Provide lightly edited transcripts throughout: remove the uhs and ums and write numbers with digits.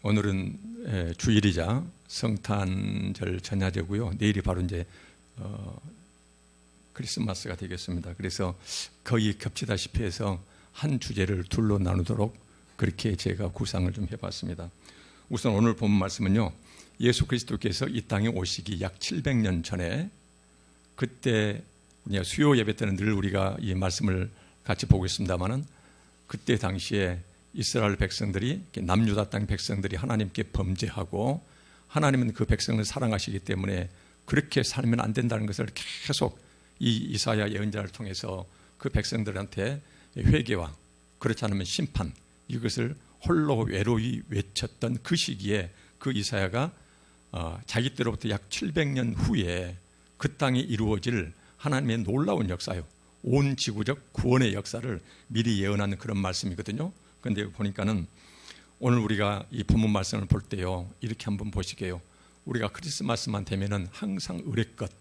오늘은 주일이자 성탄절 전야제고요. 내일이 바로 이제 크리스마스가 되겠습니다. 그래서 거의 겹치다시피 해서 한 주제를 둘로 나누도록 그렇게 제가 구상을 좀 해봤습니다. 우선 오늘 본 말씀은요, 예수 그리스도께서 이 땅에 오시기 약 700년 전에, 그때 수요 예배 때는 늘 우리가 이 말씀을 같이 보고 있습니다만은, 그때 당시에 이스라엘 백성들이, 남유다 땅 백성들이 하나님께 범죄하고 하나님은 그 백성을 사랑하시기 때문에 그렇게 살면 안 된다는 것을 계속 이 이사야 예언자를 통해서 그 백성들한테 회개와 그렇지 않으면 심판, 이것을 홀로 외로이 외쳤던 그 시기에 그 이사야가 자기 때로부터 약 700년 후에 그 땅에 이루어질 하나님의 놀라운 역사요, 온 지구적 구원의 역사를 미리 예언하는 그런 말씀이거든요. 그런데 보니까는 오늘 우리가 이 본문 말씀을 볼 때요, 이렇게 한번 보시게요. 우리가 크리스마스만 되면은 항상 의례껏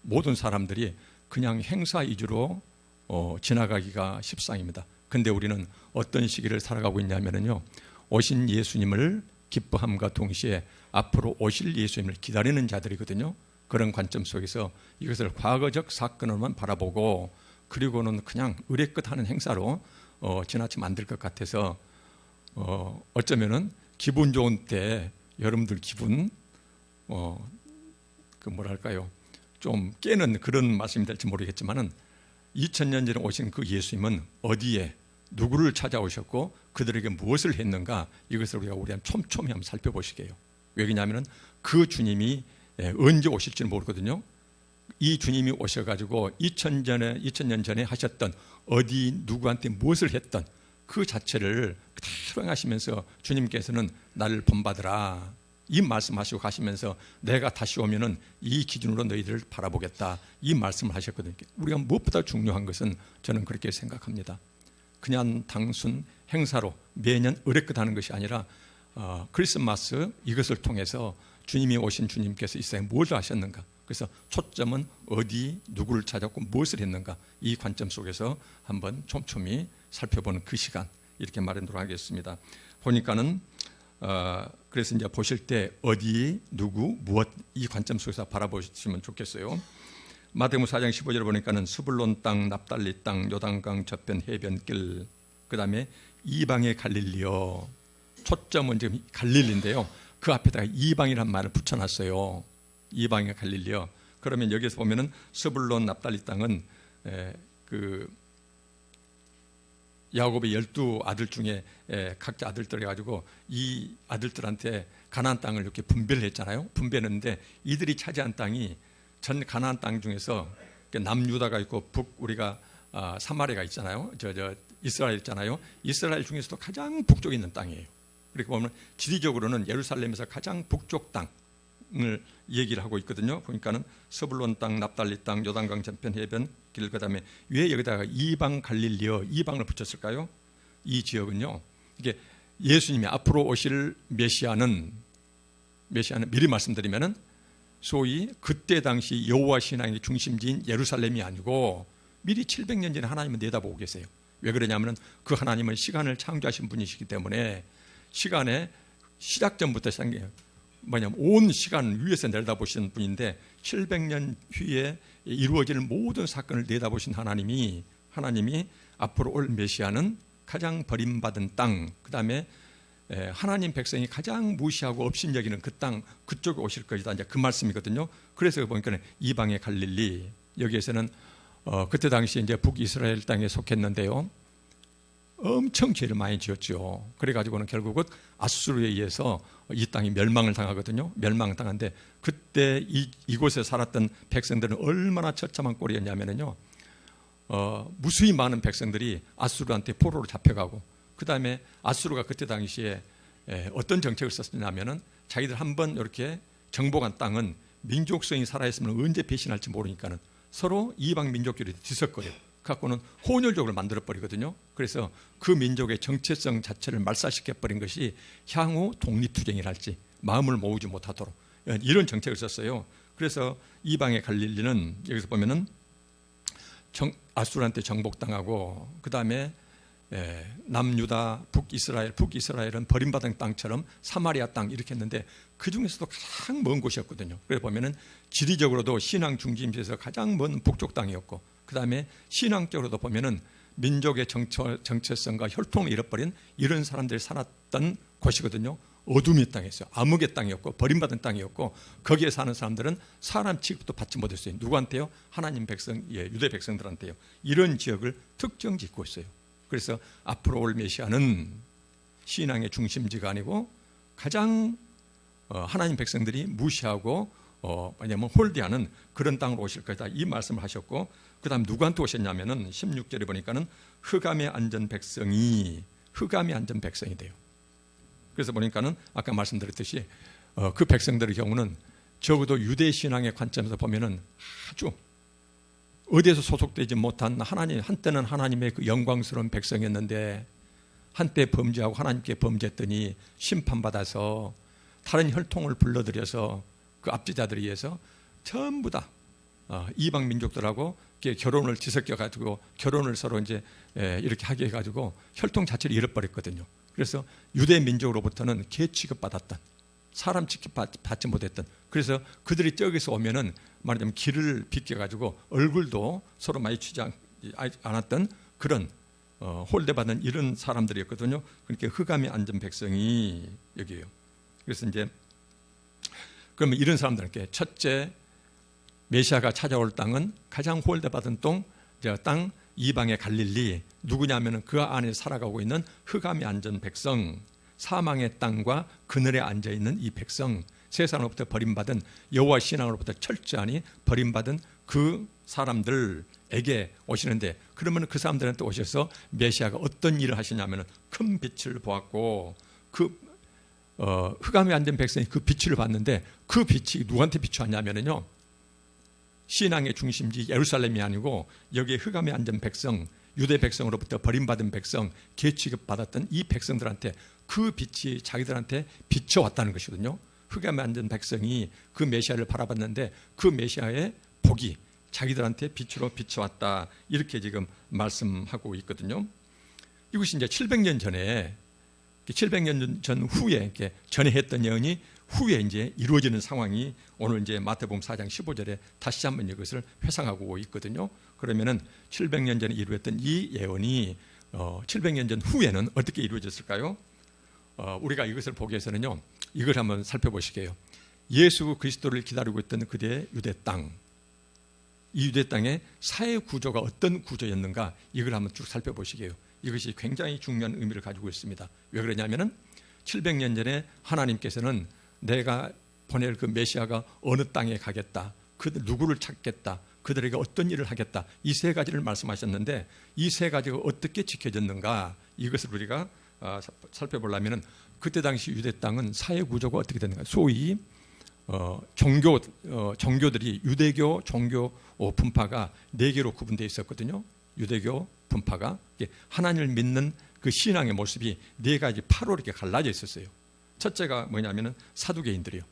모든 사람들이 그냥 행사 위주로 지나가기가 십상입니다. 근데 우리는 어떤 시기를 살아가고 있냐면요, 오신 예수님을 기뻐함과 동시에 앞으로 오실 예수님을 기다리는 자들이거든요. 그런 관점 속에서 이것을 과거적 사건으로만 바라보고, 그리고는 그냥 의례껏 하는 행사로 지나치면 안 될 것 같아서 어쩌면은 기분 좋은 때 여러분들 기분 그 뭐랄까요, 좀 깨는 그런 말씀이 될지 모르겠지만은 2000년 전에 오신 그 예수님은 어디에 누구를 찾아오셨고 그들에게 무엇을 했는가, 이것을 우리가 촘촘히 한번 살펴보시게요. 왜 그러냐면은 그 주님이 언제 오실지는 모르거든요. 이 주님이 오셔가지고 2000년 전에 하셨던, 어디 누구한테 무엇을 했던 그 자체를 그대로 행하시면서 주님께서는 나를 본받으라, 이 말씀하시고 가시면서 내가 다시 오면은 이 기준으로 너희들을 바라보겠다, 이 말씀을 하셨거든요. 우리가 무엇보다 중요한 것은 저는 그렇게 생각합니다. 그냥 단순 행사로 매년 의례껏 하는 것이 아니라 크리스마스, 이것을 통해서 주님이 오신 주님께서 이 세상에 무엇을 하셨는가, 그래서 초점은 어디 누구를 찾았고 무엇을 했는가, 이 관점 속에서 한번 촘촘히 살펴보는 그 시간, 이렇게 마련하도록 하겠습니다. 보니까는 그래서 이제 보실 때 어디 누구 무엇, 이 관점 속에서 바라보시면 좋겠어요. 마태복음 4장 15절을 보니까는 스불론 땅, 납달리 땅, 요단강 저편 해변길, 그 다음에 이방의 갈릴리요. 초점은 지금 갈릴리인데요, 그 앞에다가 이방이란 말을 붙여놨어요. 이방의 갈릴리요. 그러면 여기서 보면은 스불론 납달리 땅은 그 야곱의 12아들 중에 각자 아들들 해가지고 이 아들들한테 가나안 땅을 이렇게 분배를 했잖아요. 분배했는데 이들이 차지한 땅이 전 가나안 땅 중에서 남유다가 있고 북 우리가 사마리아가 있잖아요. 이스라엘 있잖아요. 이스라엘 중에서도 가장 북쪽에 있는 땅이에요. 그렇게 보면 지리적으로는 예루살렘에서 가장 북쪽 땅을 얘기를 하고 있거든요. 보니까는 스불론 땅, 납달리 땅, 요단강 저편 해변 길, 그다음에 왜 여기다가 이방 갈릴리어, 이방을 붙였을까요? 이 지역은요, 이게 예수님이 앞으로 오실 메시아는 미리 말씀드리면은 소위 그때 당시 여호와 신앙의 중심지인 예루살렘이 아니고 미리 700년 전에 하나님은 내다보고 계세요. 왜 그러냐면은 그 하나님은 시간을 창조하신 분이시기 때문에 시간의 시작 전부터 온 시간 위에서 내다보시는 분인데, 700년 후에 이루어질 모든 사건을 내다보신 하나님이 앞으로 올 메시아는 가장 버림받은 땅, 그 다음에 하나님 백성이 가장 무시하고 업신여기는 그 땅, 그쪽에 오실 것이다, 이제 그 말씀이거든요. 그래서 보니까 이방의 갈릴리, 여기에서는 그때 당시 이제 북이스라엘 땅에 속했는데요, 엄청 죄를 많이 지었죠. 그래가지고는 결국은 아수르에 의해서 이 땅이 멸망을 당하거든요. 멸망당한데 그때 이곳에 살았던 백성들은 얼마나 처참한 꼴이었냐면요, 무수히 많은 백성들이 아수르한테 포로로 잡혀가고, 그 다음에 아수르가 그때 당시에 어떤 정책을 썼냐면은 자기들 한번 이렇게 정복한 땅은 민족성이 살아있으면 언제 배신할지 모르니까는 서로 이방 민족끼리 뒤섞어요. 갖고는 혼혈족을 만들어버리거든요. 그래서 그 민족의 정체성 자체를 말살시켜버린 것이 향후 독립투쟁이랄지 마음을 모으지 못하도록 이런 정책을 썼어요. 그래서 이방의 갈릴리는 여기서 보면은 아수르한테 정복당하고, 그 다음에 남유다, 북이스라엘은 버림받은 땅처럼 사마리아 땅 이렇게 했는데 그 중에서도 가장 먼 곳이었거든요. 그래 보면은 지리적으로도 신앙 중심지에서 가장 먼 북쪽 땅이었고, 그 다음에 신앙적으로도 보면은 민족의 정체성과 혈통을 잃어버린 이런 사람들이 살았던 곳이거든요. 어둠의 땅이었어요. 암흑의 땅이었고 버림받은 땅이었고, 거기에 사는 사람들은 사람 취급도 받지 못했어요. 누구한테요? 하나님 백성, 유대 백성들한테요. 이런 지역을 특정 짓고 있어요. 그래서 앞으로 올 메시아는 신앙의 중심지가 아니고 가장 하나님 백성들이 무시하고 왜냐하면 홀대하는 그런 땅으로 오실 것이다, 이 말씀을 하셨고, 그 다음 누구한테 오셨냐면은 16절에 보니까는 흑암에 앉은 백성이 돼요. 그래서 보니까는 아까 말씀드렸듯이 그 백성들의 경우는 적어도 유대 신앙의 관점에서 보면은 아주 어디에서 소속되지 못한 한때는 하나님의 그 영광스러운 백성이었는데 한때 범죄하고 하나님께 범죄했더니 심판받아서 다른 혈통을 불러들여서 그 압제자들에 의해서 전부 다 이방 민족들하고 결혼을 뒤섞여가지고 결혼을 서로 이제 이렇게 하게 해가지고 혈통 자체를 잃어버렸거든요. 그래서 유대 민족으로부터는 개 취급받았던, 사람 취급받지 못했던, 그래서 그들이 저기서 오면은 말하자면 길을 비껴가지고 얼굴도 서로 마주치지 않았던 그런 홀대받은 이런 사람들이었거든요. 그러니까 흑암에 앉은 백성이 여기에요. 그래서 이제 그러면 이런 사람들께 첫째 메시아가 찾아올 땅은 가장 홀대받은 땅 이방의 갈릴리, 누구냐면은 그 안에 살아가고 있는 흑암에 앉은 백성, 사망의 땅과 그늘에 앉아 있는 이 백성, 세상으로부터 버림받은 여호와 신앙으로부터 철저하니 버림받은 그 사람들에게 오시는데, 그러면 그 사람들한테 오셔서 메시아가 어떤 일을 하시냐면은 큰 빛을 보았고, 흑암에 앉은 백성이 그 빛을 봤는데 그 빛이 누구한테 비추었냐면요, 신앙의 중심지 예루살렘이 아니고 여기에 흑암에 앉은 백성, 유대 백성으로부터 버림받은 백성, 개 취급받았던 이 백성들한테 그 빛이 자기들한테 비춰왔다는 것이거든요. 흑암에 앉은 백성이 그 메시아를 바라봤는데 그 메시아의 복이 자기들한테 빛으로 비춰왔다, 이렇게 지금 말씀하고 있거든요. 이것이 이제 700년 전에, 700년 전 후에 이렇게 전에 했던 예언이 후에 이제 이루어지는 상황이 오늘 이제 마태복음 4장 15절에 다시 한번 이것을 회상하고 있거든요. 그러면은 700년 전에 이루어졌던 이 예언이 700년 전 후에는 어떻게 이루어졌을까요? 우리가 이것을 보기 위해서는요, 이걸 한번 살펴보시게요. 예수 그리스도를 기다리고 있던 그대의 유대 땅, 이 유대 땅의 사회 구조가 어떤 구조였는가, 이걸 한번 쭉 살펴보시게요. 이것이 굉장히 중요한 의미를 가지고 있습니다. 왜 그러냐면은 700년 전에 하나님께서는 내가 보낼 그 메시아가 어느 땅에 가겠다, 그들 누구를 찾겠다, 그들에게 어떤 일을 하겠다, 이 세 가지를 말씀하셨는데 이 세 가지가 어떻게 지켜졌는가, 이것을 우리가 살펴보려면은 그때 당시 유대 땅은 사회 구조가 어떻게 됐는가. 소위 종교들이 유대교 종교 분파가 네 개로 구분되어 있었거든요. 유대교 분파가 하나님을 믿는 그 신앙의 모습이 네 가지 파로 이렇게 갈라져 있었어요. 첫째가 뭐냐면은 사두개인들이요.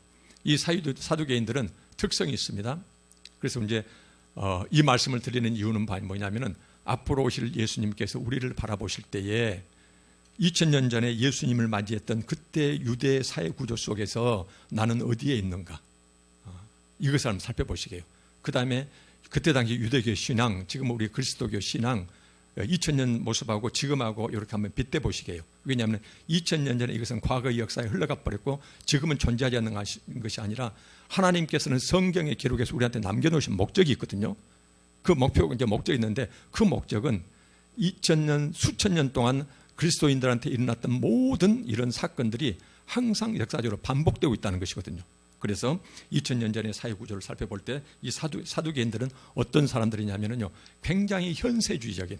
이 사두개인들은 특성이 있습니다. 그래서 이제 이 말씀을 드리는 이유는 뭐냐면은 앞으로 오실 예수님께서 우리를 바라보실 때에 2000년 전에 예수님을 맞이했던 그때 유대 사회 구조 속에서 나는 어디에 있는가, 이것을 한번 살펴보시게요. 그 다음에 그때 당시 유대교 신앙, 지금 우리 그리스도교 신앙 2000년 모습하고 지금하고 이렇게 한번 빗대 보시게요. 왜냐하면 2000년 전에 이것은 과거의 역사에 흘러가 버렸고 지금은 존재하지 않는 것이 아니라 하나님께서는 성경의 기록에서 우리한테 남겨놓으신 목적이 있거든요. 그 목표가 이제 목적이 있는데 그 목적은 2000년 수천 년 동안 그리스도인들한테 일어났던 모든 이런 사건들이 항상 역사적으로 반복되고 있다는 것이거든요. 그래서 2000년 전의 사회 구조를 살펴볼 때 이 사두개인들은 어떤 사람들이냐면요, 굉장히 현세주의적인,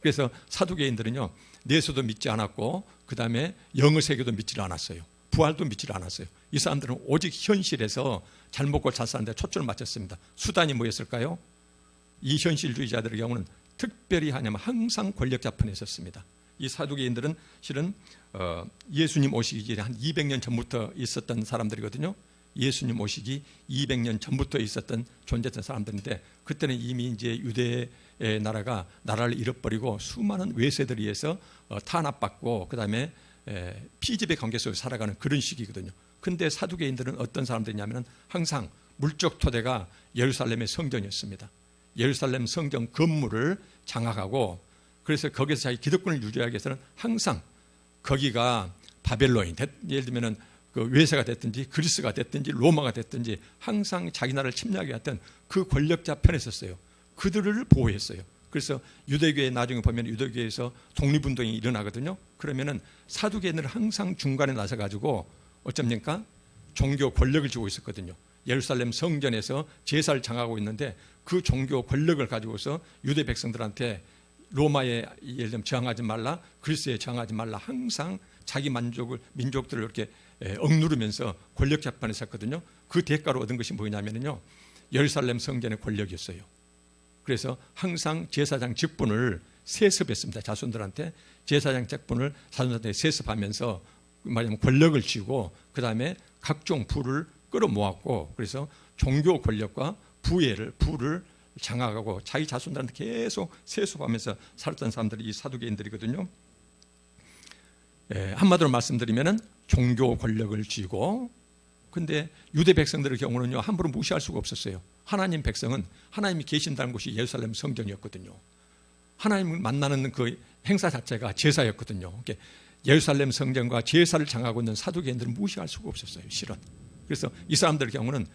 그래서 사두개인들은요, 내수도 믿지 않았고 그 다음에 영의 세계도 믿지 않았어요. 부활도 믿지 않았어요. 이 사람들은 오직 현실에서 잘 먹고 잘 사는 데 초점을 맞췄습니다. 수단이 뭐였을까요? 이 현실주의자들의 경우는 특별히 하냐면 항상 권력 자판에 있었습니다. 이 사두개인들은 실은 예수님 오시기 전에 한 200년 전부터 있었던 사람들이거든요. 예수님 오시기 200년 전부터 있었던 존재했던 사람들인데, 그때는 이미 이제 유대의 나라가 나라를 잃어버리고 수많은 외세들에 의해서 탄압받고 그다음에 피지배 관계 속에 살아가는 그런 시기거든요. 근데 사두개인들은 어떤 사람들이냐면 항상 물적 토대가 예루살렘의 성전이었습니다. 예루살렘 성전 건물을 장악하고, 그래서 거기서 자기 기득권을 유지하기 위해서는 항상 거기가 바벨론이 예를 들면은 그 외세가 됐든지 그리스가 됐든지 로마가 됐든지 항상 자기 나라를 침략해 왔던 그 권력자 편에 섰어요. 그들을 보호했어요. 그래서 유대교회 나중에 보면 유대교회에서 독립운동이 일어나거든요. 그러면은 사두개인들은 항상 중간에 나서 가지고 어쩝니까? 종교 권력을 쥐고 있었거든요. 예루살렘 성전에서 제사를 장하고 있는데 그 종교 권력을 가지고서 유대 백성들한테 로마에 예를 들면 저항하지 말라, 그리스에 저항하지 말라, 항상 자기 민족들을 이렇게 억누르면서 권력 재판에 섰거든요. 그 대가로 얻은 것이 뭐냐면요, 예루살렘 성전의 권력이었어요. 그래서 항상 제사장 직분을 세습했습니다. 자손들한테 제사장 직분을 자손들한테 세습하면서 말하자면 권력을 쥐고 그 다음에 각종 부를 끌어모았고, 그래서 종교 권력과 부를 장악하고 자기 자손들한테 계속 세습하면서 살았던 사람들이 이 사두개인들이거든요. 한마디로 말씀드리면은 종교 권력을 쥐고, 근데 유대 백성들의 경우는요 함부로 무시할 수가 없었어요. 하나님 백성은 하나님이 계신다는 곳이 예루살렘 성전이었거든요. 하나님을 만나는 그 행사 자체가 제사였거든요. 그러니까 예루살렘 성전과 제사를 장하고 있는 사두개인들은 무시할 수가 없었어요, 실은. 그래서 이 사람들의 경우는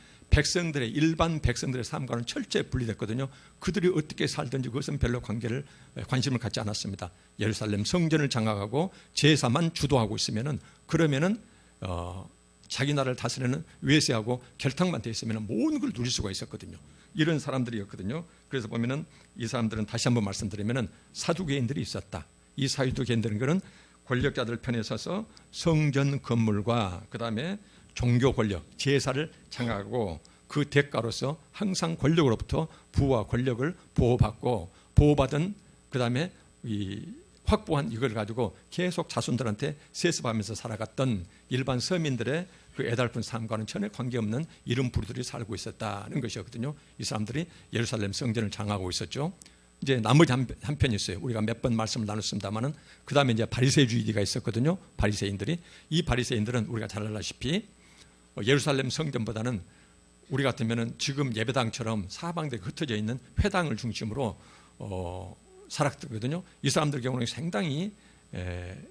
일반 백성들의 삶과는 철저히 분리됐거든요. 그들이 어떻게 살든지 그것은 별로 관심을 갖지 않았습니다. 예루살렘 성전을 장악하고 제사만 주도하고 있으면은, 그러면은 자기 나라를 다스리는 외세하고 결탁만 돼 있으면 모든 걸 누릴 수가 있었거든요. 이런 사람들이었거든요. 그래서 보면은 이 사람들은 다시 한번 말씀드리면은 사두개인들이 있었다. 이 사두개인들은 그런 권력자들 편에 서서 성전 건물과 그 다음에 종교 권력, 제사를 장악하고 그 대가로서 항상 권력으로부터 부와 권력을 보호받은 그 다음에 확보한 이걸 가지고 계속 자손들한테 세습하면서 살아갔던 일반 서민들의 그 애달픈 삶과는 전혀 관계없는 이런 부류들이 살고 있었다는 것이었거든요. 이 사람들이 예루살렘 성전을 장악하고 있었죠. 이제 나머지 한 편이 있어요. 우리가 몇 번 말씀을 나눴습니다만은 그 다음에 이제 바리새주의가 있었거든요. 바리새인들이, 이 바리새인들은 우리가 잘 알다시피 예루살렘 성전보다는 우리 같으면은 지금 예배당처럼 사방에 흩어져 있는 회당을 중심으로 살았거든요. 이 사람들 경우는 상당히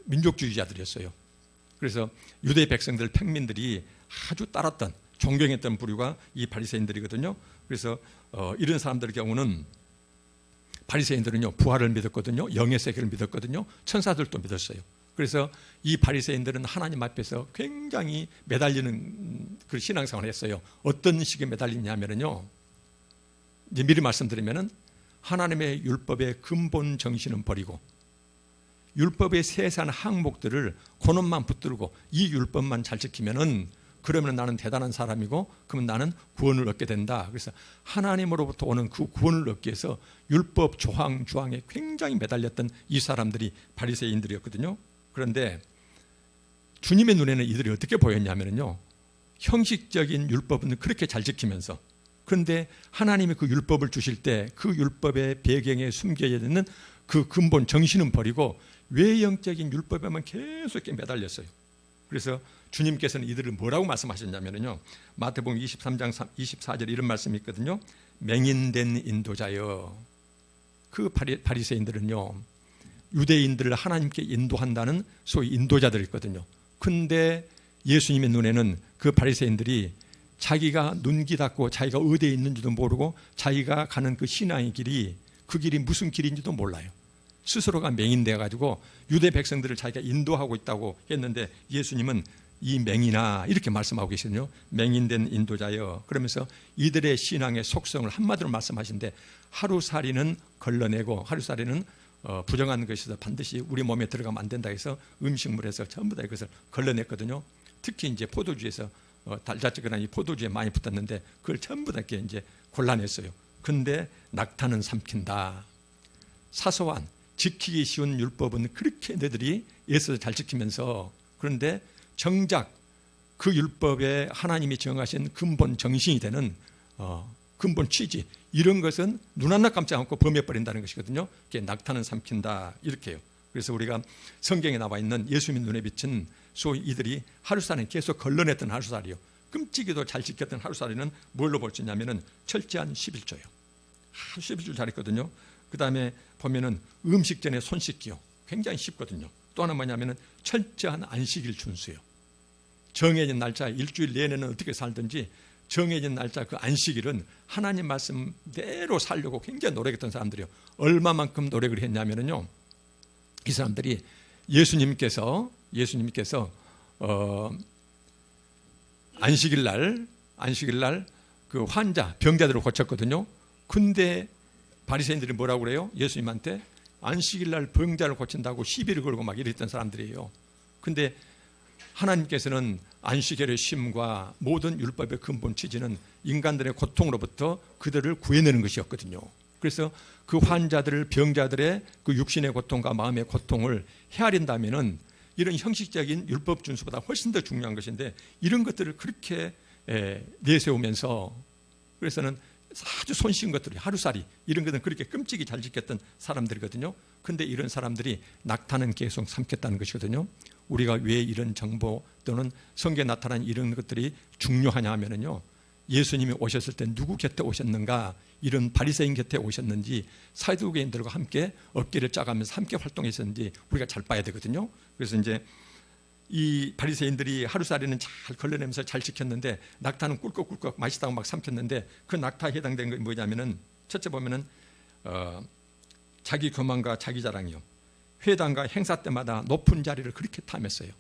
민족주의자들이었어요. 그래서 유대 백성들 평민들이 아주 따랐던 존경했던 부류가 이 바리새인들이거든요. 그래서 이런 사람들의 경우는 바리새인들은요 부활을 믿었거든요. 영의 세계를 믿었거든요. 천사들도 믿었어요. 그래서 이 바리새인들은 하나님 앞에서 굉장히 매달리는 그 신앙생활을 했어요. 어떤 식의 매달리냐면요, 이제 미리 말씀드리면은 하나님의 율법의 근본 정신은 버리고 율법의 세세한 항목들을 그놈만 붙들고 이 율법만 잘 지키면은 그러면 나는 대단한 사람이고 그러면 나는 구원을 얻게 된다. 그래서 하나님으로부터 오는 그 구원을 얻기 위해서 율법 조항에 굉장히 매달렸던 이 사람들이 바리새인들이었거든요. 그런데 주님의 눈에는 이들이 어떻게 보였냐면요, 형식적인 율법은 그렇게 잘 지키면서, 그런데 하나님이 그 율법을 주실 때 그 율법의 배경에 숨겨져 있는 그 근본 정신은 버리고 외형적인 율법에만 계속 매달렸어요. 그래서 주님께서는 이들을 뭐라고 말씀하셨냐면요, 마태복음 23장 24절에 이런 말씀이 있거든요. 맹인된 인도자여. 그 바리새인들은요 유대인들을 하나님께 인도한다는 소위 인도자들이 있거든요. 근데 예수님의 눈에는 그 바리새인들이 자기가 눈기 닫고 자기가 어디에 있는지도 모르고 자기가 가는 그 신앙의 길이, 그 길이 무슨 길인지도 몰라요. 스스로가 맹인돼 가지고 유대 백성들을 자기가 인도하고 있다고 했는데 예수님은 이 맹인아 이렇게 말씀하고 계시거든요. 맹인된 인도자여. 그러면서 이들의 신앙의 속성을 한마디로 말씀하시는데, 하루살이는 걸러내고 하루살이는 부정한 것에서 반드시 우리 몸에 들어가면 안 된다 해서 음식물에서 전부 다 이것을 걸러냈거든요. 특히 이제 포도주에서 달자찌근한 이 포도주에 많이 붙었는데 그걸 전부 다 이렇게 이제 골라냈어요. 근데 낙타는 삼킨다. 사소한 지키기 쉬운 율법은 그렇게 너희들이 애써서 잘 지키면서, 그런데 정작 그 율법에 하나님이 정하신 근본 정신이 되는 근본 취지, 이런 것은 눈 하나 깜짝 않고 범해버린다는 것이거든요. 이게 낙타는 삼킨다 이렇게요. 그래서 우리가 성경에 나와 있는 예수님 눈에 비친 소위 이들이 하루살이는 계속 걸러냈던 하루살이요, 끔찍이도 잘 지켰던 하루살이는 뭘로 볼 수 있냐면은 철저한 11조요. 11조 잘했거든요. 그 다음에 보면은 음식 전에 손 씻기요, 굉장히 쉽거든요. 또 하나 뭐냐면은 철저한 안식일 준수요. 정해진 날짜, 일주일 내내는 어떻게 살든지 정해진 날짜 그 안식일은 하나님 말씀대로 살려고 굉장히 노력했던 사람들이요. 얼마만큼 노력을 했냐면요, 이 사람들이 예수님께서 안식일 날 그 환자, 병자들을 고쳤거든요. 근데 바리새인들이 뭐라고 그래요? 예수님한테 안식일 날 병자를 고친다고 시비를 걸고 막 이랬던 사람들이에요. 근데 하나님께서는 안식일의 쉼과 모든 율법의 근본 취지는 인간들의 고통으로부터 그들을 구해내는 것이었거든요. 그래서 그 환자들, 병자들의 그 육신의 고통과 마음의 고통을 헤아린다면은 이런 형식적인 율법 준수보다 훨씬 더 중요한 것인데, 이런 것들을 그렇게 내세우면서, 그래서는 아주 손쉬운 것들이 하루살이 이런 것은 그렇게 끔찍이 잘 지켰던 사람들이거든요. 근데 이런 사람들이 낙타는 계속 삼켰다는 것이거든요. 우리가 왜 이런 정보 또는 성경에 나타난 이런 것들이 중요하냐 하면은요, 예수님이 오셨을 때 누구 곁에 오셨는가, 이런 바리새인 곁에 오셨는지, 사두개인들과 함께 어깨를 짜가면서 함께 활동했었는지 우리가 잘 봐야 되거든요. 그래서 이제 이 바리새인들이 하루살이는 잘 걸러내면서 잘 지켰는데 낙타는 꿀꺽꿀꺽 맛있다고 막 삼켰는데, 그 낙타에 해당되는 게 뭐냐면은 첫째 보면은 자기 교만과 자기 자랑이요. 회당과 행사 때마다 높은 자리를 그렇게 탐했어요.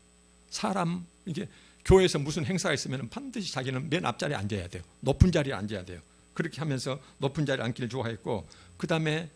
사람 이게 교회에서 무슨 행사가 있으면 반드시 자기는 맨 앞자리에 앉아야 돼요. 높은 자리에 앉아야 돼요. 그렇게 하면서 높은 자리에 앉기를 좋아했고, 그 다음에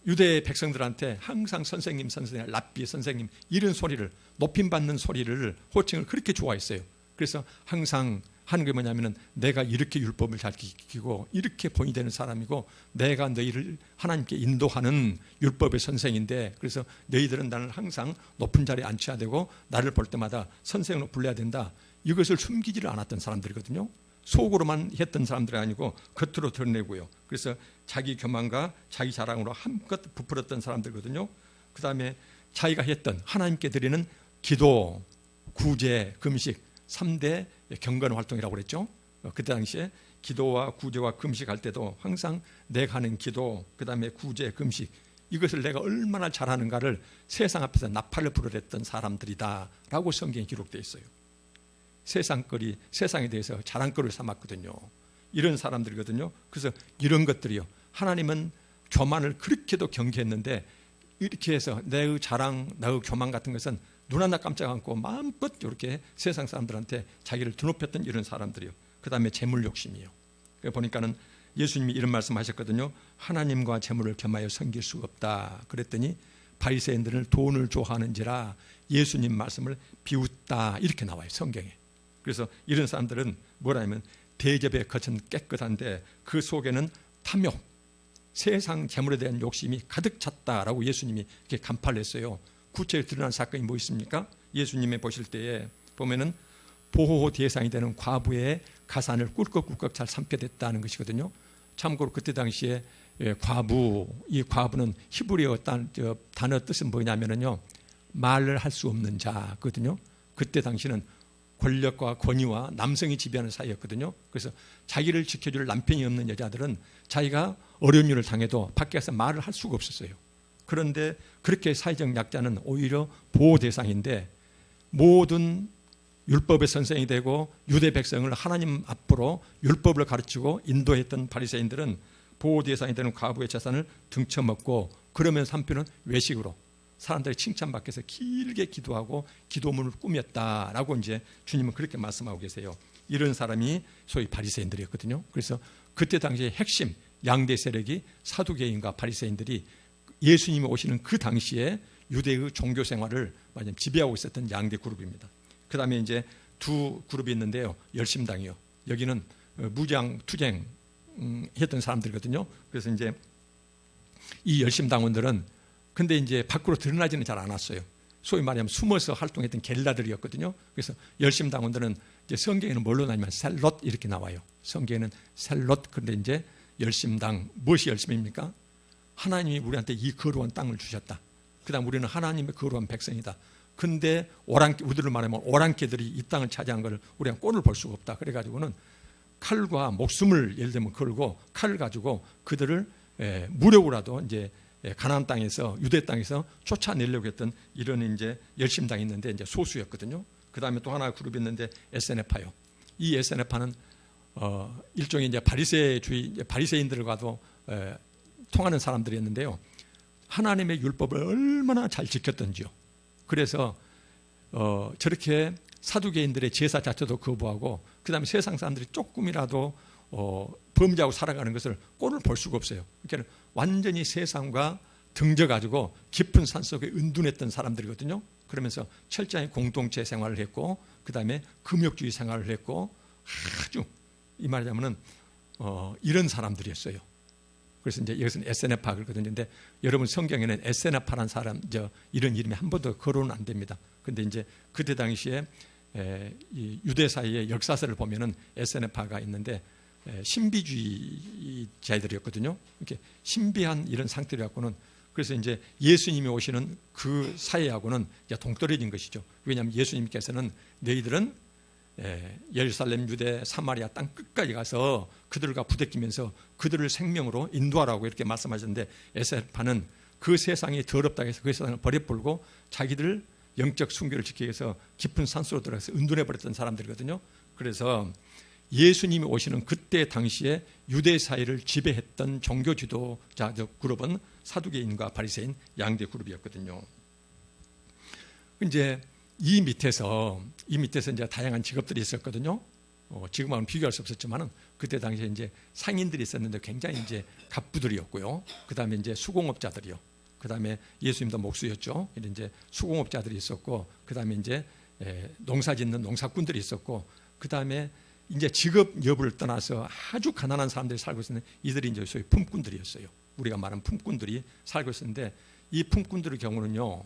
유대 백성들한테 항상 선생님, 랍비 선생님 이런 소리를, 높임받는 소리를, 호칭을 그렇게 좋아했어요. 그래서 항상 하는 게 뭐냐면은 내가 이렇게 율법을 잘 지키고 이렇게 본이 되는 사람이고, 내가 너희를 하나님께 인도하는 율법의 선생인데, 그래서 너희들은 나를 항상 높은 자리에 앉혀야 되고 나를 볼 때마다 선생으로 불러야 된다. 이것을 숨기지를 않았던 사람들이거든요. 속으로만 했던 사람들이 아니고 겉으로 드러내고요. 그래서 자기 교만과 자기 자랑으로 한껏 부풀었던 사람들이거든요. 그 다음에 자기가 했던 하나님께 드리는 기도, 구제, 금식 3대 경건 활동이라고 그랬죠. 그때 당시에 기도와 구제와 금식할 때도 항상 내가 하는 기도, 그 다음에 구제, 금식, 이것을 내가 얼마나 잘하는가를 세상 앞에서 나팔을 불어댔던 사람들이다라고 성경에 기록되어 있어요. 세상에 대해서 자랑거리를 삼았거든요. 이런 사람들이거든요. 그래서 이런 것들이요, 하나님은 교만을 그렇게도 경계했는데, 이렇게 해서 내의 자랑, 나의 교만 같은 것은 눈 하나 깜짝 않고 마음껏 이렇게 세상 사람들한테 자기를 드높였던 이런 사람들이요. 그 다음에 재물 욕심이요. 보니까는 예수님이 이런 말씀하셨거든요. 하나님과 재물을 겸하여 섬길 수가 없다. 그랬더니 바리새인들은 돈을 좋아하는지라 예수님 말씀을 비웃다, 이렇게 나와요, 성경에. 그래서 이런 사람들은 뭐라냐면 대접의 겉은 깨끗한데 그 속에는 탐욕, 세상 재물에 대한 욕심이 가득 찼다라고 예수님이 이렇게 간파를 했어요. 구체적으로 드러난 사건이 뭐 있습니까? 예수님이 보실 때에 보면은 보호 대상이 되는 과부의 가산을 꿀꺽꿀꺽 잘 삼게 됐다는 것이거든요. 참고로 그때 당시에 과부, 이 과부는 히브리어 단어 뜻은 뭐냐면요, 말을 할 수 없는 자거든요. 그때 당시는 권력과 권위와 남성이 지배하는 사이였거든요. 그래서 자기를 지켜줄 남편이 없는 여자들은 자기가 어려운 일을 당해도 밖에서 말을 할 수가 없었어요. 그런데 그렇게 사회적 약자는 오히려 보호 대상인데, 모든 율법의 선생이 되고 유대 백성을 하나님 앞으로 율법을 가르치고 인도했던 바리새인들은 보호 대상이 되는 과부의 재산을 등쳐먹고, 그러면서 한편은 외식으로 사람들이 칭찬받기 위해서 길게 기도하고 기도문을 꾸몄다라고 이제 주님은 그렇게 말씀하고 계세요. 이런 사람이 소위 바리새인들이었거든요. 그래서 그때 당시에 핵심 양대 세력이 사두개인과 바리새인들이 예수님이 오시는 그 당시에 유대의 종교 생활을 지배하고 있었던 양대 그룹입니다. 그 다음에 이제 두 그룹이 있는데요. 열심당이요. 여기는 무장 투쟁 했던 사람들이거든요. 그래서 이제 이 열심당원들은 근데 이제 밖으로 드러나지는 잘 않았어요. 소위 말하면 숨어서 활동했던 게릴라들이었거든요. 그래서 열심당원들은 이제 성경에는 뭘로 나냐면 셀롯 이렇게 나와요. 성경에는 셀롯. 그런데 이제 열심당, 무엇이 열심입니까? 하나님이 우리한테 이 거룩한 땅을 주셨다. 그다음 우리는 하나님의 거룩한 백성이다. 근데 우리를 말하면 오랑캐들이 이 땅을 차지한 걸 우리가 꼴을 볼 수가 없다. 그래가지고는 칼과 목숨을 예를 들면 걸고 칼을 가지고 그들을 무력으로라도 이제 가나안 땅에서 유대 땅에서 쫓아내려고 했던 이런 이제 열심당이 있는데 이제 소수였거든요. 그 다음에 또 하나 그룹이 있는데 에스네파요. 이 에스네파는 일종의 이제 바리새인들과도 통하는 사람들이었는데요. 하나님의 율법을 얼마나 잘 지켰던지요. 그래서 저렇게 사두개인들의 제사 자체도 거부하고 그다음에 세상 사람들이 조금이라도 범죄하고 살아가는 것을 꼴을 볼 수가 없어요. 그러니까 완전히 세상과 등져가지고 깊은 산속에 은둔했던 사람들이거든요. 그러면서 철저히 공동체 생활을 했고 그다음에 금욕주의 생활을 했고 아주 이 말하자면은 이런 사람들이었어요. 그래서 이제 이것은 에스네파 그러거든요. 근데 여러분 성경에는 에스네파라는 사람 이런 이름이 한 번도 거론은 안 됩니다. 근데 이제 그때 당시에 이 유대 사이의 역사서를 보면은 에스네파가 있는데 신비주의자들이었거든요. 이렇게 신비한 이런 상태를 갖고는 그래서 이제 예수님이 오시는 그 사회하고는 이제 동떨어진 것이죠. 왜냐하면 예수님께서는 너희들은 예루살렘, 유대, 사마리아 땅 끝까지 가서 그들과 부대끼면서 그들을 생명으로 인도하라고 이렇게 말씀하셨는데 에스네파는 그 세상이 더럽다고 해서 그 세상을 버려버리고 자기들 영적 순결을 지키기 위해서 깊은 산속으로 들어가서 은둔해버렸던 사람들이거든요. 그래서 예수님이 오시는 그때 당시에 유대 사회를 지배했던 종교 지도자적 그룹은 사두개인과 바리새인 양대 그룹이었거든요. 이제 이 밑에서 이제 다양한 직업들이 있었거든요. 지금하고는 비교할 수 없었지만은 그때 당시에 이제 상인들이 있었는데 굉장히 이제 갑부들이었고요. 그 다음에 이제 수공업자들이요. 그 다음에 예수님도 목수였죠. 이제 수공업자들이 있었고, 그 다음에 이제 농사짓는 농사꾼들이 있었고, 그 다음에 이제 직업 여부를 떠나서 아주 가난한 사람들이 살고 있었는데 이들이 이제 소위 품꾼들이었어요. 우리가 말하는 품꾼들이 살고 있었는데 이 품꾼들의 경우는요.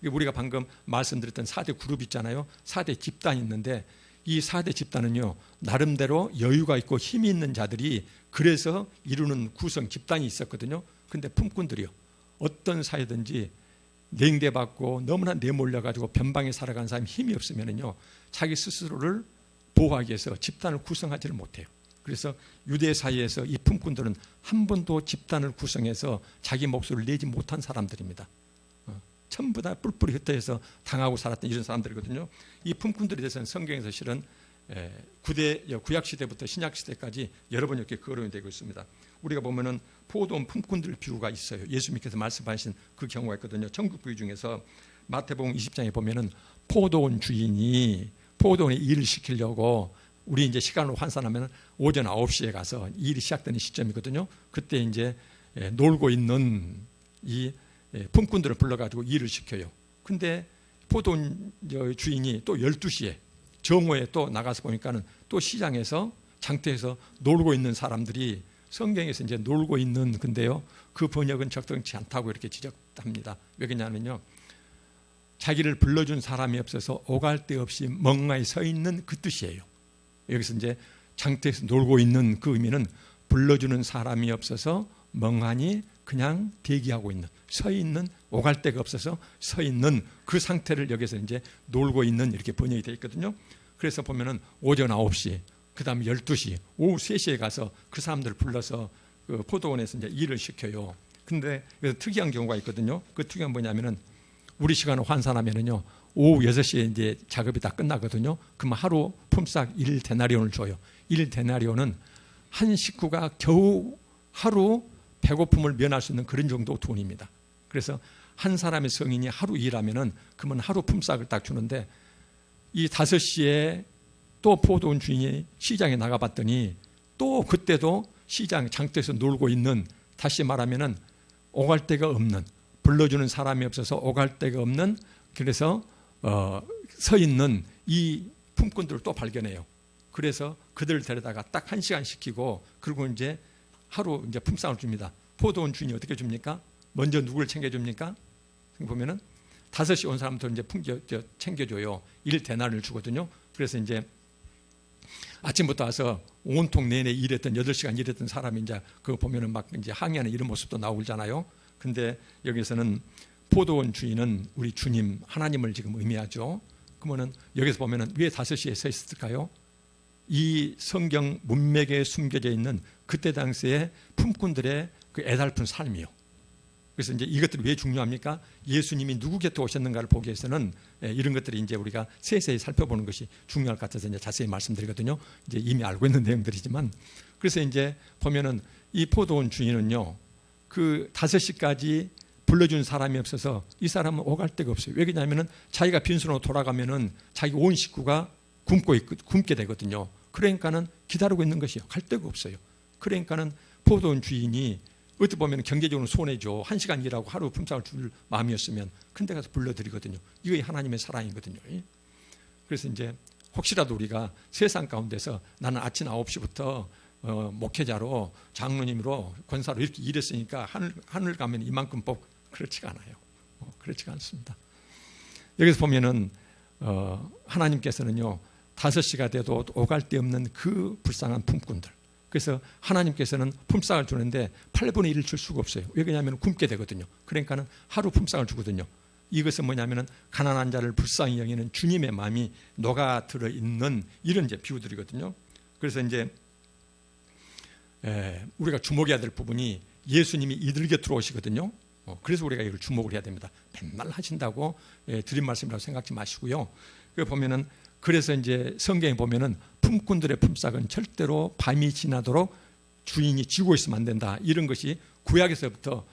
우리가 방금 말씀드렸던 4대 그룹 있잖아요. 4대 집단이 있는데 이 4대 집단은요. 나름대로 여유가 있고 힘이 있는 자들이 그래서 이루는 구성 집단이 있었거든요. 근데 품꾼들이요. 어떤 사회든지 냉대받고 너무나 내몰려가지고 변방에 살아가는 사람이 힘이 없으면은요. 자기 스스로를 보호하기 위해서 집단을 구성하지를 못해요. 그래서 유대 사회에서 이 품꾼들은 한 번도 집단을 구성해서 자기 목소리를 내지 못한 사람들입니다. 전부 다 뿔뿔이 흩어져서 당하고 살았던 이런 사람들이거든요. 이 품꾼들에 대해서는 성경에서 실은 구약시대부터 신약시대까지 여러 번 이렇게 거론이 되고 있습니다. 우리가 보면은 포도원 품꾼들 비유가 있어요. 예수님께서 말씀하신 그 경우가 있거든요. 천국 비유 중에서 마태복음 20장에 보면은 포도원 주인이 포도원에 일을 시키려고 우리 이제 시간으로 환산하면 오전 9시에 가서 일이 시작되는 시점이거든요. 그때 이제 놀고 있는 이 품꾼들을 불러가지고 일을 시켜요. 근데 포도원 주인이 또 12시에 정오에 또 나가서 보니까는 또 시장에서 장터에서 놀고 있는 사람들이 성경에서 이제 놀고 있는 근데요. 그 번역은 적당치 않다고 이렇게 지적합니다. 왜 그러냐면요. 자기를 불러준 사람이 없어서 오갈 데 없이 멍하니 서 있는 그 뜻이에요. 여기서 이제 장터에서 놀고 있는 그 의미는 불러주는 사람이 없어서 멍하니 그냥 대기하고 있는, 서 있는, 오갈 데가 없어서 서 있는 그 상태를 여기서 이제 놀고 있는 이렇게 번역이 되어 있거든요. 그래서 보면은 오전 9시, 그 다음에 12시, 오후 3시에 가서 그 사람들을 불러서 그 포도원에서 이제 일을 시켜요. 근데 여기서 특이한 경우가 있거든요. 그 특이한 뭐냐면은 우리 시간을 환산하면은요, 오후 6시에 이제 작업이 다 끝나거든요. 그러면 하루 품삯 1데나리온을 줘요. 1데나리온은 한 식구가 겨우 하루 배고픔을 면할 수 있는 그런 정도 돈입니다. 그래서 한 사람의 성인이 하루 일하면은 그러면 하루 품삯을 딱 주는데 이 5시에 또 포도원 주인이 시장에 나가봤더니 또 그때도 시장 장터에서 놀고 있는, 다시 말하면은 오갈 데가 없는, 불러주는 사람이 없어서 오갈 데가 없는, 그래서 서 있는 이 품꾼들을 또 발견해요. 그래서 그들을 데려다가 딱 1시간 시키고 그리고 이제 하루 이제 품삯을 줍니다. 포도원 주인이 어떻게 줍니까? 먼저 누구를 챙겨줍니까? 보면은 5시 온 사람들 이제 챙겨줘요. 1데나리온을 주거든요. 그래서 이제 아침부터 와서 온통 내내 일했던 8시간 일했던 사람이 이제 그거 보면은 막 이제 항의하는 이런 모습도 나오잖아요. 근데 여기서는 포도원 주인은 우리 주님 하나님을 지금 의미하죠. 그러면은 여기서 보면은 왜 5시에 서 있을까요? 이 성경 문맥에 숨겨져 있는 그때 당시에 품꾼들의 그 애달픈 삶이요. 그래서 이제 이것들이 왜 중요합니까? 예수님이 누구 곁에 오셨는가를 보기 위해서는 이런 것들이 이제 우리가 세세히 살펴보는 것이 중요할 것 같아서 이제 자세히 말씀드리거든요. 이제 이미 알고 있는 내용들이지만, 그래서 이제 보면은 이 포도원 주인은요, 그 5시까지 불러준 사람이 없어서 이 사람은 오갈 데가 없어요. 왜 그러냐면은 자기가 빈손으로 돌아가면은 자기 온 식구가 굶게 되거든요. 그러니까는 기다리고 있는 것이요. 갈 데가 없어요. 그러니까는 포도원 주인이 어떻게 보면 경제적으로 손해죠. 1시간 일하고 하루 품삯을 줄 마음이었으면 근데 가서 불러드리거든요. 이거 하나님의 사랑이거든요. 그래서 이제 혹시라도 우리가 세상 가운데서 나는 아침 9시부터 목회자로 장로님으로 권사로 이렇게 일했으니까 하늘 가면 이만큼 그렇지가 않아요. 그렇지가 않습니다. 여기서 보면은 하나님께서는요 5시가 돼도 오갈 데 없는 그 불쌍한 품꾼들, 그래서 하나님께서는 품삯을 주는데 8분의 1을 줄 수가 없어요. 왜 그러냐면 굶게 되거든요. 그러니까는 하루 품삯을 주거든요. 이것은 뭐냐면은 가난한 자를 불쌍히 여기는 주님의 마음이 녹아 들어 있는 이런 이제 비유들이거든요. 그래서 이제 우리가 주목해야 될 부분이 예수님이 이들 곁으로 오시거든요. 그래서 우리가 이걸 주목을 해야 됩니다. 맨날 하신다고 드린 말씀이라고 생각지 마시고요. 그 보면은 그래서 이제 성경에 보면은 품꾼들의 품삯은 절대로 밤이 지나도록 주인이 쥐고 있으면 안 된다. 이런 것이 구약에서부터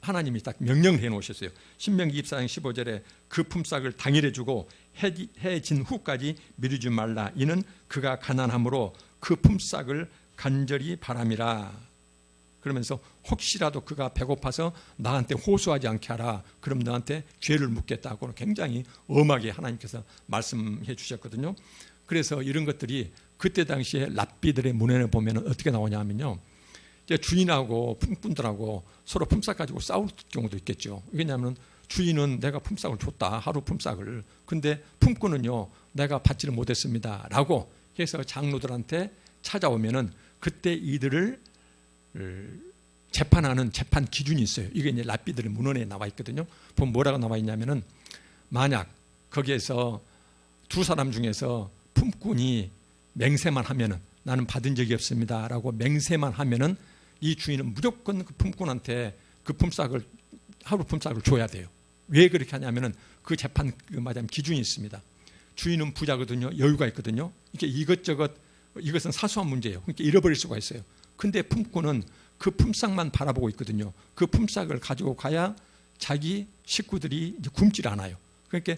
하나님이 딱 명령을 해 놓으셨어요. 신명기 24장 15절에 그 품삯을 당일에 주고 해 진 후까지 미루지 말라. 이는 그가 가난함으로 그 품삯을 간절히 바람이라. 그러면서 혹시라도 그가 배고파서 나한테 호소하지 않게 하라. 그럼 너한테 죄를 묻겠다고 굉장히 엄하게 하나님께서 말씀해 주셨거든요. 그래서 이런 것들이 그때 당시에 랍비들의 문헌에 보면 어떻게 나오냐면요, 이제 주인하고 품꾼들하고 서로 품삯 가지고 싸울 경우도 있겠죠. 왜냐하면 주인은 내가 품삯을 줬다, 하루 품삯을. 근데 품꾼은요, 내가 받지를 못했습니다 라고 해서 장로들한테 찾아오면은 그때 이들을 재판하는 재판 기준이 있어요. 이게 이제 랍비들의 문헌에 나와 있거든요. 보면 뭐라고 나와 있냐면은, 만약 거기에서 두 사람 중에서 품꾼이 맹세만 하면은 나는 받은 적이 없습니다라고 맹세만 하면은 이 주인은 무조건 그 품꾼한테 그 품삯을 하루 품삯을 줘야 돼요. 왜 그렇게 하냐면은 그 재판 말하자면 기준이 있습니다. 주인은 부자거든요. 여유가 있거든요. 이게 이것저것 이것은 사소한 문제예요. 그러니까 잃어버릴 수가 있어요. 근데 품꾼은 그 품삯만 바라보고 있거든요. 그 품삯을 가지고 가야 자기 식구들이 이제 굶질 않아요. 그러니까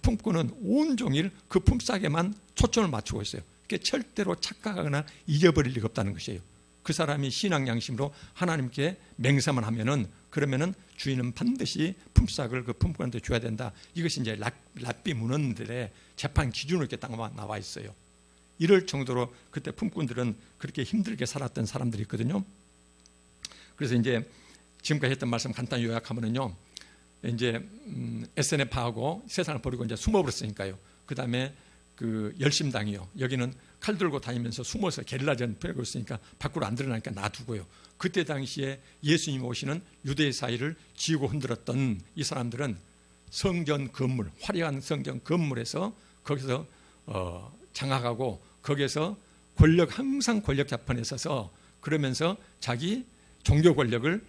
품꾼은 온종일 그 품삯에만 초점을 맞추고 있어요. 그러니까 절대로 착각하거나 잊어버릴 리가 없다는 것이에요. 그 사람이 신앙 양심으로 하나님께 맹세만 하면은, 그러면은 주인은 반드시 품삯을 그 품꾼한테 줘야 된다. 이것이 이제 랍비 문헌들의 재판 기준으로 이렇게 딱 나와 있어요. 이럴 정도로 그때 품꾼들은 그렇게 힘들게 살았던 사람들이 있거든요. 그래서 이제 지금까지 했던 말씀 간단히 요약하면은요, 이제 SNF하고 세상을 버리고 이제 숨어버렸으니까요. 그 다음에 그 열심당이요. 여기는 칼 들고 다니면서 숨어서 게릴라전 펴고 있으니까 밖으로 안 드러나니까 놔두고요. 그때 당시에 예수님 오시는 유대 사이를 지우고 흔들었던 이 사람들은 성전 건물, 화려한 성전 건물에서 거기서 장악하고 거기에서 항상 권력 자판에 서서 그러면서 자기 종교 권력을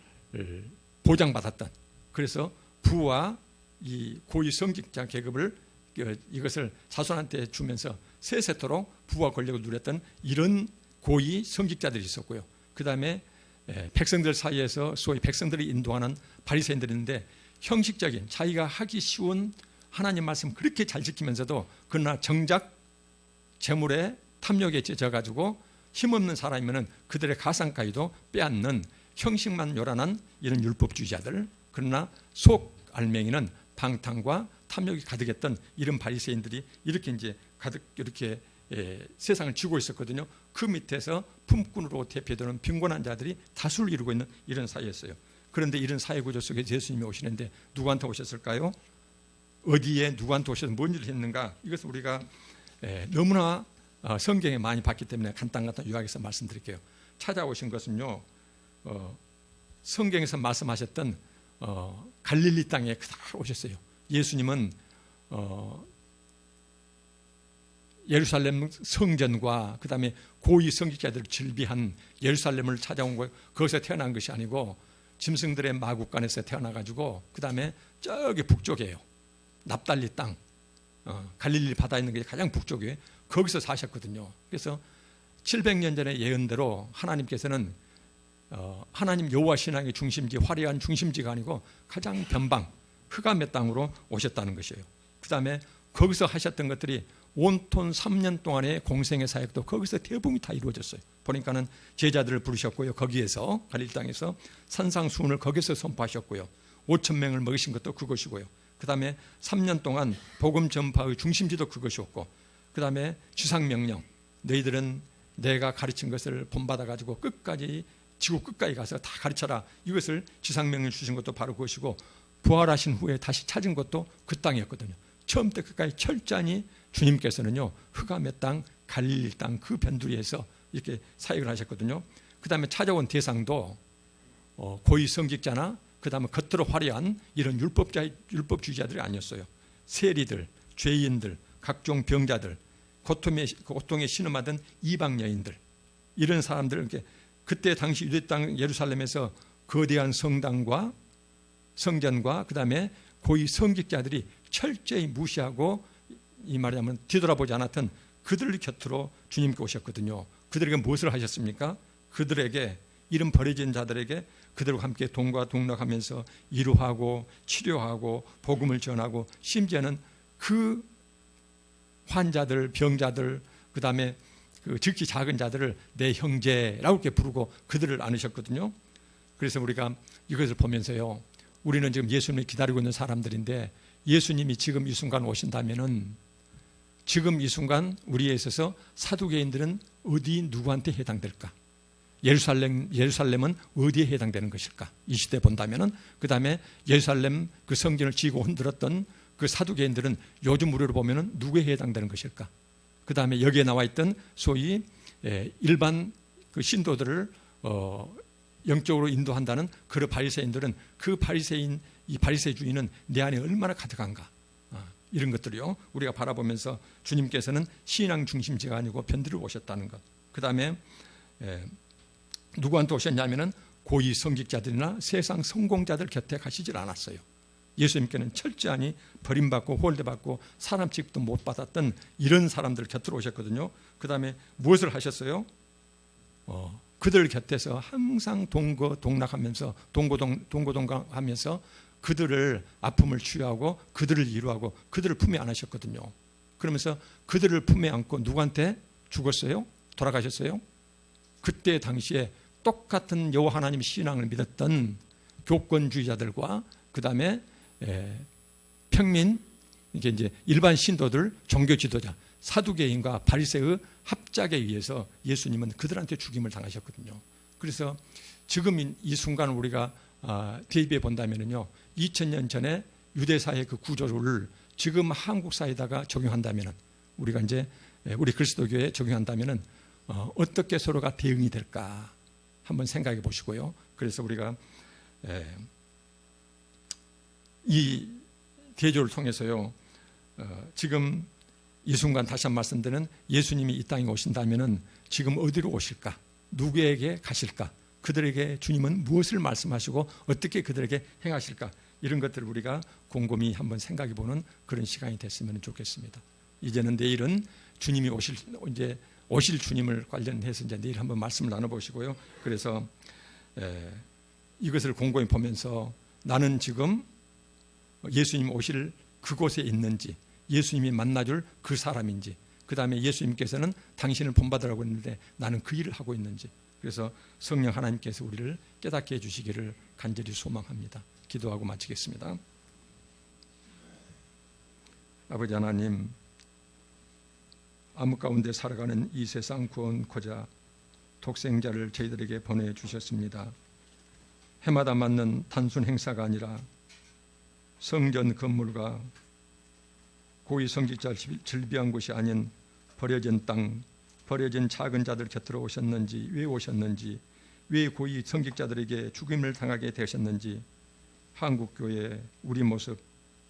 보장받았던, 그래서 부와 이 고위 성직자 계급을 이것을 자손한테 주면서 세세토록 부와 권력을 누렸던 이런 고위 성직자들이 있었고요. 그 다음에 백성들 사이에서 소위 백성들이 인도하는 바리새인들이 있는데, 형식적인 자기가 하기 쉬운 하나님 말씀 그렇게 잘 지키면서도 그러나 정작 재물에 탐욕에 젖어가지고 힘없는 사람이면 그들의 가상까지도 빼앗는 형식만 요란한 이런 율법주의자들, 그러나 속 알맹이는 방탕과 탐욕이 가득했던 이런 바리새인들이 이렇게 이제 가득 이렇게 세상을 쥐고 있었거든요. 그 밑에서 품꾼으로 대표되는 빈곤한 자들이 다수를 이루고 있는 이런 사이였어요. 그런데 이런 사회구조 속에 예수님이 오시는데 누구한테 오셨을까요? 어디에 누구한테 오셔서 뭔 일을 했는가? 이것을 우리가 너무나 성경에 많이 봤기 때문에 간단간단 요약해서 말씀드릴게요. 찾아오신 것은요, 성경에서 말씀하셨던 갈릴리 땅에 그대로 오셨어요. 예수님은 예루살렘 성전과 그 다음에 고위 성직자들을 질비한 예루살렘을 찾아온 거예요. 거기서 태어난 것이 아니고 짐승들의 마국간에서 태어나가지고 그 다음에 저기 북쪽이에요. 납달리 땅, 갈릴리 바다에 있는 게 가장 북쪽이에요. 거기서 사셨거든요. 그래서 700년 전의 예언대로 하나님께서는 하나님 여호와 신앙의 중심지, 화려한 중심지가 아니고 가장 변방, 흑암의 땅으로 오셨다는 것이에요. 그 다음에 거기서 하셨던 것들이 온통 3년 동안의 공생의 사역도 거기서 대부분이 다 이루어졌어요. 보니까는 제자들을 부르셨고요. 거기에서 갈릴리 땅에서 산상수훈을 거기서 선포하셨고요. 5,000명을 먹이신 것도 그것이고요. 그 다음에 3년 동안 복음 전파의 중심지도 그것이었고, 그 다음에 지상명령, 너희들은 내가 가르친 것을 본받아가지고 끝까지 지구 끝까지 가서 다 가르쳐라, 이것을 지상명령 주신 것도 바로 그것이고, 부활하신 후에 다시 찾은 것도 그 땅이었거든요. 처음부터 끝까지 철저히 주님께서는요, 흑암의 땅, 갈릴리 땅 그 변두리에서 이렇게 사역을 하셨거든요. 그 다음에 찾아온 대상도 고위 성직자나 그 다음에 겉으로 화려한 이런 율법주의자들이 아니었어요. 세리들, 죄인들, 각종 병자들, 고통에 신음하던 이방 여인들, 이런 사람들, 이렇게 그때 당시 유대 땅 예루살렘에서 거대한 성당과 성전과 그 다음에 고위 성직자들이 철저히 무시하고, 이 말이냐면 뒤돌아보지 않았던 그들 곁으로 주님께 오셨거든요. 그들에게 무엇을 하셨습니까? 그들에게, 이런 버려진 자들에게 그들과 함께 동거동락하면서 위로하고 치료하고 복음을 전하고, 심지어는 그 환자들, 병자들, 그 다음에 그 즉시 작은 자들을 내 형제라고 이렇게 부르고 그들을 안으셨거든요. 그래서 우리가 이것을 보면서요, 우리는 지금 예수님을 기다리고 있는 사람들인데, 예수님이 지금 이 순간 오신다면은 지금 이 순간 우리에 있어서 사두개인들은 어디 누구한테 해당될까? 예루살렘은 어디에 해당되는 것일까? 이 시대 본다면은, 그 다음에 예루살렘 그 성전을 지고 흔들었던 그 사두개인들은 요즘 우리로 보면은 누구에 해당되는 것일까? 그 다음에 여기에 나와 있던 소위 일반 그 신도들을 영적으로 인도한다는 그 바리새인들은, 그 바리새인, 이 바리새주의는 내 안에 얼마나 가득한가? 이런 것들이요, 우리가 바라보면서 주님께서는 신앙 중심지가 아니고 변두리로 오셨다는 것. 그 다음에 누구한테 오셨냐면은 고위 성직자들이나 세상 성공자들 곁에 가시질 않았어요. 예수님께는 철저히 버림받고 홀대받고 사람 취급도 못 받았던 이런 사람들 곁으로 오셨거든요. 그 다음에 무엇을 하셨어요? 그들 곁에서 항상 동거동락하면서 동거동락하면서 그들을 아픔을 치유하고 그들을 위로하고 그들을 품에 안으셨거든요. 그러면서 그들을 품에 안고 누구한테 죽었어요? 돌아가셨어요? 그때 당시에 똑같은 여호와 하나님 신앙을 믿었던 교권주의자들과 그 다음에 평민, 이제 일반 신도들, 종교 지도자, 사두개인과 바리새의 합작에 의해서 예수님은 그들한테 죽임을 당하셨거든요. 그래서 지금 이 순간 우리가 대비해 본다면요, 2000년 전에 유대사의 그 구조를 지금 한국 사회에다가 적용한다면은, 우리가 이제 우리 그리스도교에 적용한다면은 어떻게 서로가 대응이 될까 한번 생각해 보시고요. 그래서 우리가 이 대조를 통해서요, 지금 이 순간 다시 한 말씀드리는, 예수님이 이 땅에 오신다면은 지금 어디로 오실까? 누구에게 가실까? 그들에게 주님은 무엇을 말씀하시고 어떻게 그들에게 행하실까? 이런 것들을 우리가 곰곰이 한번 생각해 보는 그런 시간이 됐으면 좋겠습니다. 이제는 내일은 주님이 오실 주님을 관련해서 이제 내일 한번 말씀을 나눠보시고요. 그래서 이것을 곰곰이 보면서 나는 지금 예수님 오실 그곳에 있는지, 예수님이 만나줄 그 사람인지, 그 다음에 예수님께서는 당신을 본받으라고 했는데 나는 그 일을 하고 있는지, 그래서 성령 하나님께서 우리를 깨닫게 해주시기를 간절히 소망합니다. 기도하고 마치겠습니다. 아버지 하나님, 암흑 가운데 살아가는 이 세상 구원코자 독생자를 저희들에게 보내주셨습니다. 해마다 맞는 단순 행사가 아니라 성전 건물과 고위 성직자를 즐비한 곳이 아닌 버려진 땅, 버려진 작은 자들 곁으로 오셨는지, 왜 오셨는지, 왜 고위 성직자들에게 죽임을 당하게 되셨는지 한국교회 우리 모습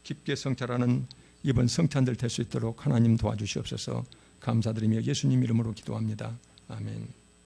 깊게 성찰하는 이번 성찬들 될 수 있도록 하나님 도와주시옵소서. 감사드리며 예수님 이름으로 기도합니다. 아멘.